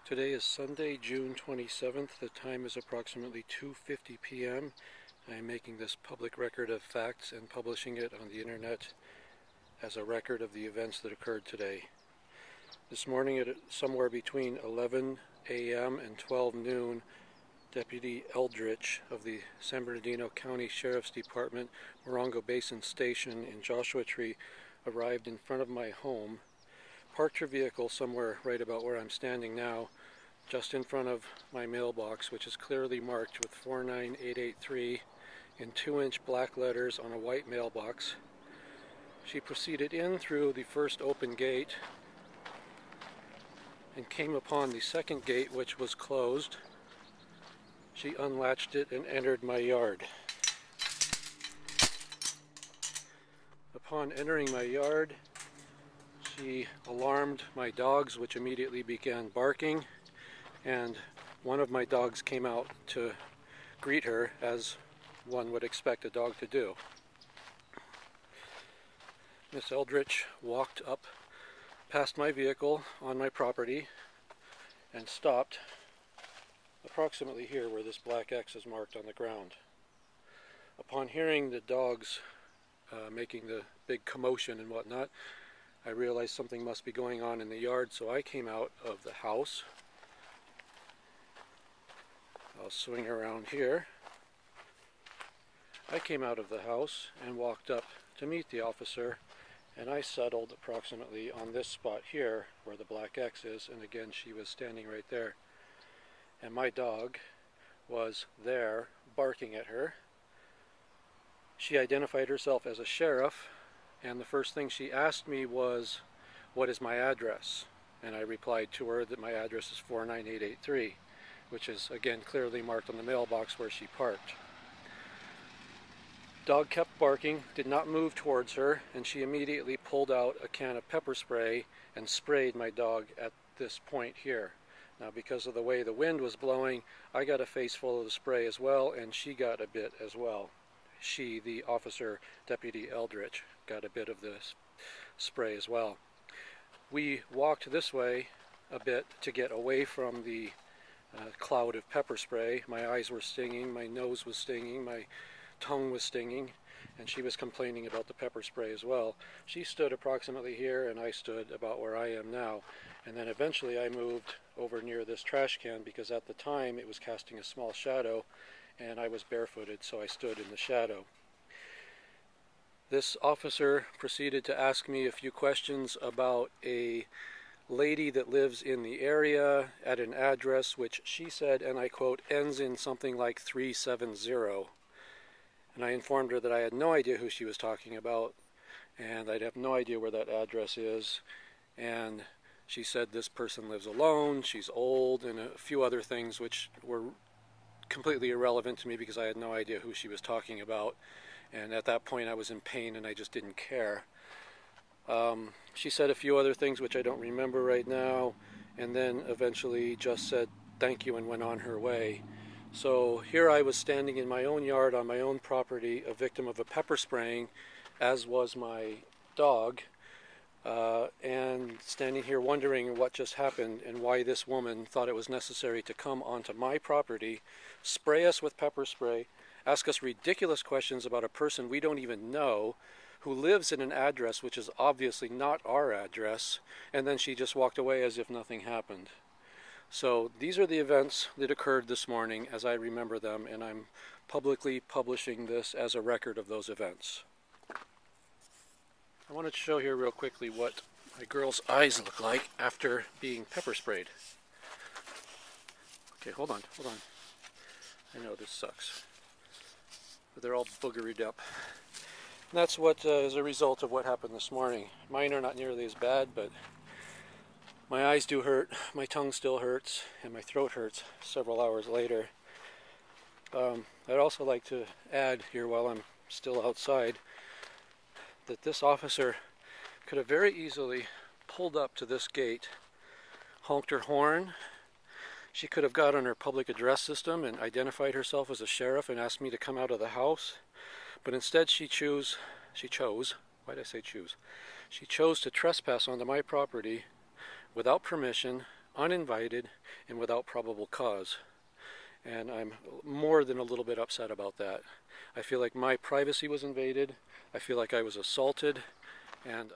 Today is Sunday, June 27th. The time is approximately 2:50 p.m. I am making this public record of facts and publishing it on the internet as a record of the events that occurred today. This morning at somewhere between 11 a.m. and 12 noon, Deputy Eldridge of the San Bernardino County Sheriff's Department, Morongo Basin Station in Joshua Tree, arrived in front of my home, parked her vehicle somewhere right about where I'm standing now, just in front of my mailbox, which is clearly marked with 49883 in 2-inch black letters on a white mailbox. She proceeded in through the first open gate and came upon the second gate, which was closed. She unlatched it and entered my yard. Upon entering my yard, she alarmed my dogs, which immediately began barking, and one of my dogs came out to greet her, as one would expect a dog to do. Miss Eldridge walked up past my vehicle on my property and stopped approximately here where this black X is marked on the ground. Upon hearing the dogs making the big commotion and whatnot, I realized something must be going on in the yard, so I came out of the house. I'll swing around here. I came out of the house and walked up to meet the officer, and I settled approximately on this spot here where the black X is, and again she was standing right there. And my dog was there barking at her. She identified herself as a sheriff, and the first thing she asked me was, "What is my address?" And I replied to her that my address is 49883, which is again clearly marked on the mailbox where she parked. Dog kept barking, did not move towards her, and she immediately pulled out a can of pepper spray and sprayed my dog at this point here. Now, because of the way the wind was blowing, I got a face full of the spray as well, and she got a bit as well. She, the officer, Deputy Eldridge, got a bit of this spray as well. We walked this way a bit to get away from the cloud of pepper spray. My eyes were stinging, my nose was stinging, my tongue was stinging, and she was complaining about the pepper spray as well. She stood approximately here, and I stood about where I am now. And then eventually I moved over near this trash can because at the time it was casting a small shadow, and I was barefooted, so I stood in the shadow. This officer proceeded to ask me a few questions about a lady that lives in the area at an address which she said, and I quote, ends in something like 370. And I informed her that I had no idea who she was talking about, and I'd have no idea where that address is. And she said this person lives alone, she's old, and a few other things which were completely irrelevant to me because I had no idea who she was talking about. And at that point I was in pain and I just didn't care. She said a few other things which I don't remember right now, and then eventually just said thank you and went on her way. So here I was standing in my own yard on my own property, a victim of a pepper spraying, as was my dog, and standing here wondering what just happened and why this woman thought it was necessary to come onto my property, spray us with pepper spray, ask us ridiculous questions about a person we don't even know, who lives in an address which is obviously not our address, and then she just walked away as if nothing happened. So these are the events that occurred this morning as I remember them, and I'm publicly publishing this as a record of those events. I wanted to show here real quickly what my girl's eyes look like after being pepper sprayed. Okay, hold on. I know this sucks, but they're all boogeried up. And that's what is a result of what happened this morning. Mine are not nearly as bad, but my eyes do hurt, my tongue still hurts, and my throat hurts several hours later. I'd also like to add here while I'm still outside that this officer could have very easily pulled up to this gate, honked her horn. She could have got on her public address system and identified herself as a sheriff and asked me to come out of the house. But instead she chose, why did I say choose? She chose to trespass onto my property without permission, uninvited and without probable cause. And I'm more than a little bit upset about that. I feel like my privacy was invaded. I feel like I was assaulted, and